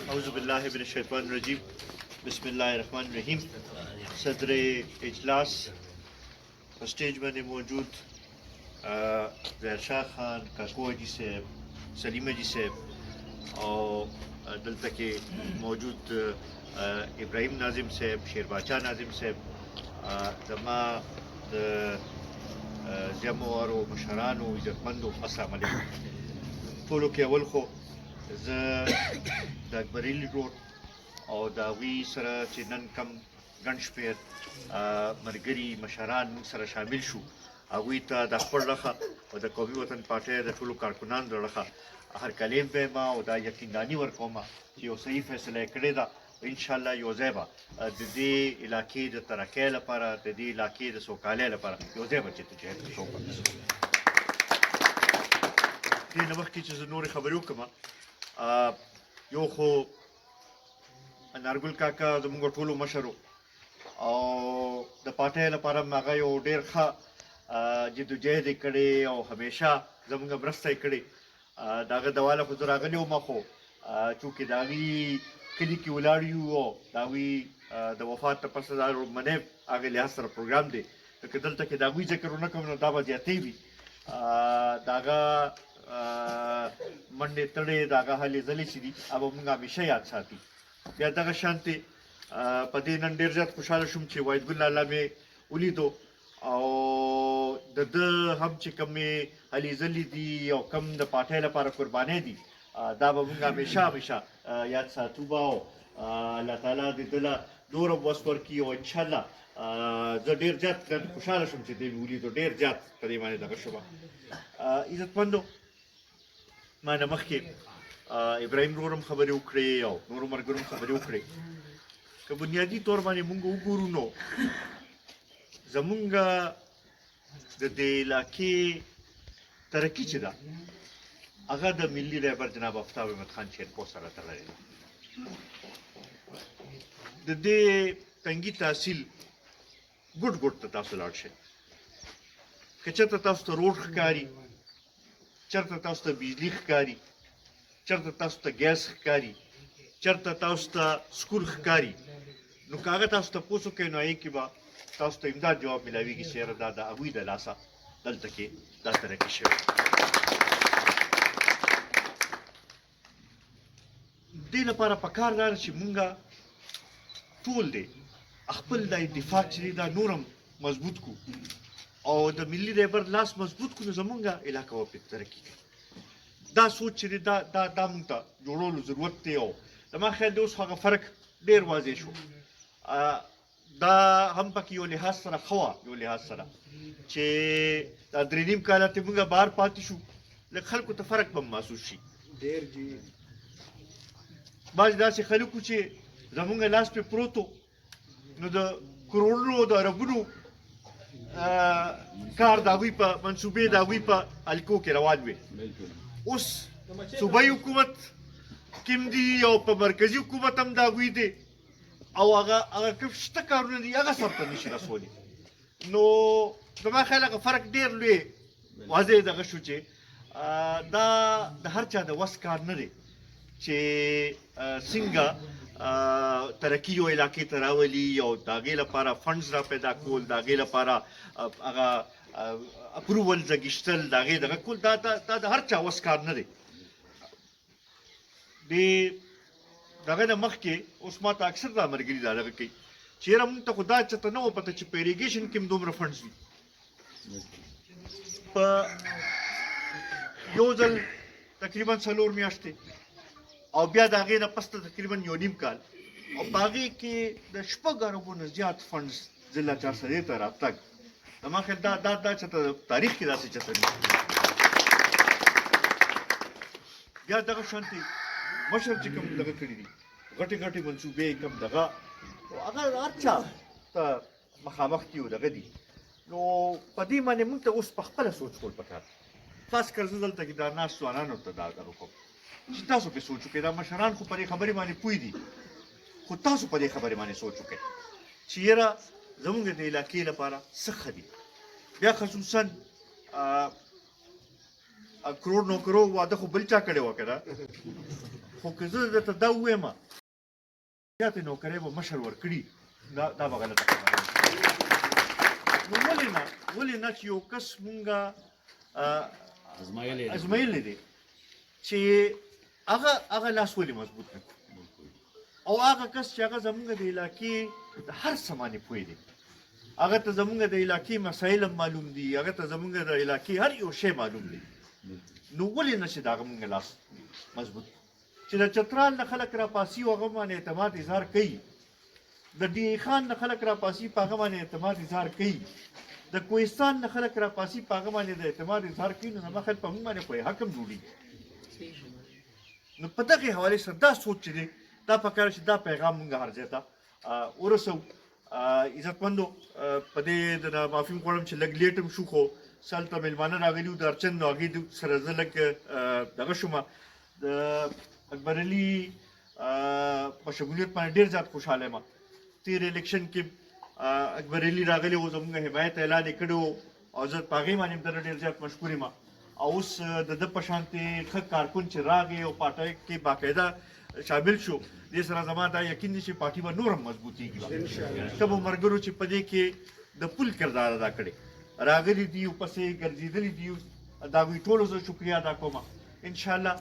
अऊज़ु बिल्लाहि मिनश शैतानिर रजीम बिस्मिल्लाहिर रहमानिर रहीम। सदर इजलास स्टेज में मौजूद ज़हर शाह खान, काकोआ जी साहब, सलीमा जी साहब और दलता के मौजूद इब्राहिम नाजिम साहब, शेर बादशाह नाजिम साहब, जमा जमो वारो मशरानो इज़्ज़तमंदो अस्सलाम वालेकुम। ټولو کې اول خو زه د اکبرعلي روډ او د هغوی سره چې نن کم ګڼ شمېر ملګري مشران موږ سره شامل شو، هغوی ته د خپل لخوا او د قومي وطن پارټۍ د ټولو کارکنانو د لخوا هرکلی وایم او دا یقینداني ورکوم چې یو صحیح فیصله یې کړې ده. انشاءالله یو ځای به د دې علاقې د ترقۍ لپاره، د دې علاقې د سوکالۍ لپاره یو ځای به جدوجہد وکړو. دې نه مخکې چې زه نورې خبرې وکړم، یو خو انارګل کاکا زموږ ټولو مشر و او د پارټۍ لپاره هم هغه یو ډېر ښه جدوجہد یې کړی او همیشه زموږ مرسته یې کړې. د هغه د واله خو زه راغلی وم، خو چونکې د هغوی کلي کې ولاړ یو او د هغوی د وفات نه پس دا منی هغې لحاظ سره پروګرام دی، که دلته کې د هغوی ذکر ونه کړم نو دا به زیاتې وي. د هغه منډې تړې د هغه هلې ځلې چې دي هغه به موږ همیشه یاد ساتي. بیا دغه شانتې په دې نن ډېر زیات خوشحاله شوم چې وحیدګل لالا مې ولیدو او د ده هم چې کومې هلې ځلې دي او کوم د پارټۍ لپاره قربانۍ دي دا به موږ همیشه یاد ساتو به او الله تعالی دې ده له نور هم وس ورکړي او انشاءالله زه ډېر زیات خوشحاله شوم چې دې مې ولیدو، ډېر زیات په دې باندې دغه شوم. عزتمندو، ما نه مخکې ابراهیم ورور هم خبرې وکړې او نورو ملګرو هم خبرې وکړې. که بنیادي طور باندې موږ وګورو نو زموږ د دې علاقې ترقي چې ده هغه د ملي رهبر جناب آفتاب احمد خان شیرپور سره تړلې ده. د دې تنګي تحصیل ګوټ ګوټ ته تاسو لاړ شئ، که چېرته تاسو ته روډ ښکاري، چېرته تاسو ته بجلي ښکاري، چېرته تاسو ته ګیس ښکاري، چېرته تاسو ته سکول ښکاري، نو که هغه تاسو تپوس وکړئ نو هغې کې به تاسو ته امداد جواب میلاویږي چې یاره دا د هغوی د لاسه دلته کې دا ترقي شوې. دې لپاره پکار دا ده چې مونږ ټول دی خپل دا اتفاق چې دی دا نور هم مضبوط کړو او د ملي رهبر لاس مضبوط کړو نو زمونږ علاقه به پرې ترقي کوي. دا سوچ چې دی دا مونږ ته جوړولو ضرورت دی او زما خیال دی اوس هغه فرق ډېر واضح شو. دا هم پکې یو لحاظ سره ښه وه، یو لحاظ سره چې دا 3.5 کاله ته مونږ بهر پاتې شو، لږ خلکو ته فرق به محسوس شي. بعضې داسې خلک وو چې زمونږ لاس پرې پروت و نو د کروڑونو د اربونو کار د هغوی په منصوبې د هغوی په حلقو کې روان وې. اوس صوبایي حکومت کوم دي او په مرکزي حکومت هم د هغوی دی او هغه کوم شته کارونه دي هغه سرته نشي رسولی. نو زما خیال هغه فرق ډېر لوی واضح دغه شو چې دا د هر چا د وس کار نه دی چې څنګه ترقي یو علاقې ته راولي او د هغې لپاره فنډز را پیدا کول، د هغې لپاره هغه اپروول زګېشتل، د هغې دغه کول، دا د هر چا وس کار نه دی. د دغه نه مخکې اوس ما ته اکثر دا ملګري دا دغه کوي چې یاره مونږ ته خو دا چېرته نه وه پته چې په اریګیشن کې هم دومره فنډز وي. په یو ځل تقریبا 4 میاشتې او بیا د هغې نه پس ته تقریبا 1.5 کال او په هغې کې د 6 اربو نه زیات فنډز ضلع 403 ته راتګ، زما خیال دا چېرته تاریخ کې داسې چېرته نه. بیا دغه شانتې مشر چې کوم دغه کړي دي غټې غټې منصوبې کوم دغه هغه هر چا ته مخامخ دي او دغه دي. نو په دې باندې موږ ته اوس په خپله سوچ کول پکار، خاص کر زه دلته کې دا ناست ځوانانو ته دا دغه کوم چې تاسو پرې سوچ وکړئ. دا مشران خو په دې خبرې باندې پوه دي، خو تاسو په دې خبرې باندې سوچ وکړئ چې یاره زموږ د علاقې لپاره څه ښه دي. بیا خصوصا کروڑ نوکرو واده خو بل چا کړی وه که نه خو که زه درته دا ووایم زیاتې نوکرۍ به مشر ورکړي دا به غلطه خبره ده. نو ولې نه چې یو کس مونږه ازمایلی دی چې هغه لاس ولې مضبوط نه کړو او هغه کس چې هغه زمونږ د علاقې د هر څه باندې پوه دی هغه ته زمونږ د علاقې مسایل هم معلوم دي هغه ته زمونږ د علاقې هر یو شی معلوم دی نو ولې نه چې د هغه مونږ لاس مضبوط چې د چترال نه خلک راپاسي او هغه باندې اعتماد اظهار کوي د ډي خان نه خلک راپاسي په هغه باندې اعتماد اظهار کوي د کوهستان نه خلک راپاسي په هغه باندې د اعتماد اظهار کوي نو زما خیال په موږ باندې خو یې حکم جوړېږي نو په دغې حوالې سره دا سوچ چې دی دا پکار چې دا پیغام موږ هر ځای ته ورسوو عزتمندو په دې د معافي غواړم چې لږ لیټ هم شو خو سلته میلمانه راغلي وو د ارچن نو هغې سره زه لږ دغه شوم د اکبر علي په شمولیت باندې ډېر زیات خوشحاله یم تېر الیکشن کې اکبر علي راغلی و زموږ حمایت اعلان یې کړی و او زه په هغې باندې هم دنه ډېر زیات مشکور یم او اوس د ده په شانتې ښه کارکون چې راغی او پارټۍ کې باقاعده شامل شو دې سره زما دا یقین دی چې پارټي به نور هم مضبوطېږي کومو ملګرو چې په دې کې د پل کردار ادا کړی راغلي دي ورپسې ګرځېدلي دي د هغوی ټولو زه شکریه ادا کوم انشاءالله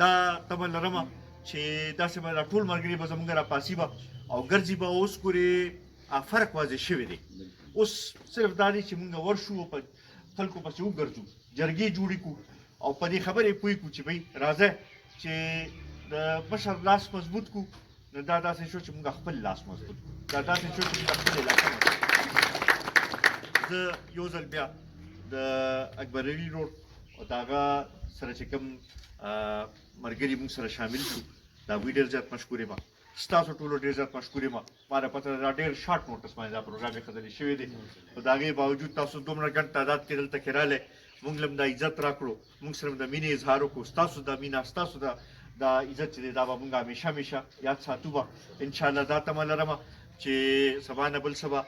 دا تمه لرمه چې داسې به دا ټول ملګري به زموږ راپاسي به او ګرځي به اوس پورې فرق واضح شوی دی اوس صرف دا دی چې موږ ورشو او په خلکو پسې وګرځو جرګې جوړې کړو او په دې خبرې پوه کړو چې بھئ راځئ چې د مشر لاس مضبوط کړو نو دا داسې شو چې موږ خپل لاس مضبوط کړو دا داسې شو چې موږ خپل علاقه مضبوط کړو زه یو ځل بیا د اکبر علي روډ او د هغه سره چې کوم ملګري موږ سره شامل شو د هغوی ډېر زیات مشکور یم ستاسو ټولو ډېر زیات مشکور یم ما ته پته ده دا ډېر شارټ نوټس باندې دا پروګرام ایښودلی شوی دی خو د هغې باوجود تاسو دومره ګڼ تعداد کې دلته کې رالی موږ له هم دا عزت راکړو موږ سره هم د مینې اظهار وکړو ستاسو دا مینه ستاسو دا عزت چې دی دا به موږ همیشه یاد ساتو به انشاءالله دا تمه لرمه چې سبا نه بل سبا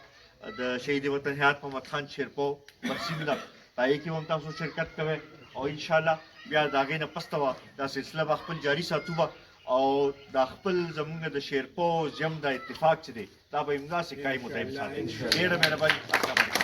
د شهید وطن حیات محمد خان شیرپو مرسي ده په هغې کې هم تاسو شرکت کوئ او انشاءالله بیا د هغې نه پسته به دا سلسله به خپل جاري ساتو به او دا خپل زمونږ د شیرپو یم دا اتفاق چې دی دا به یې همداسې قایم و دایم ساتي ډېره مهرباني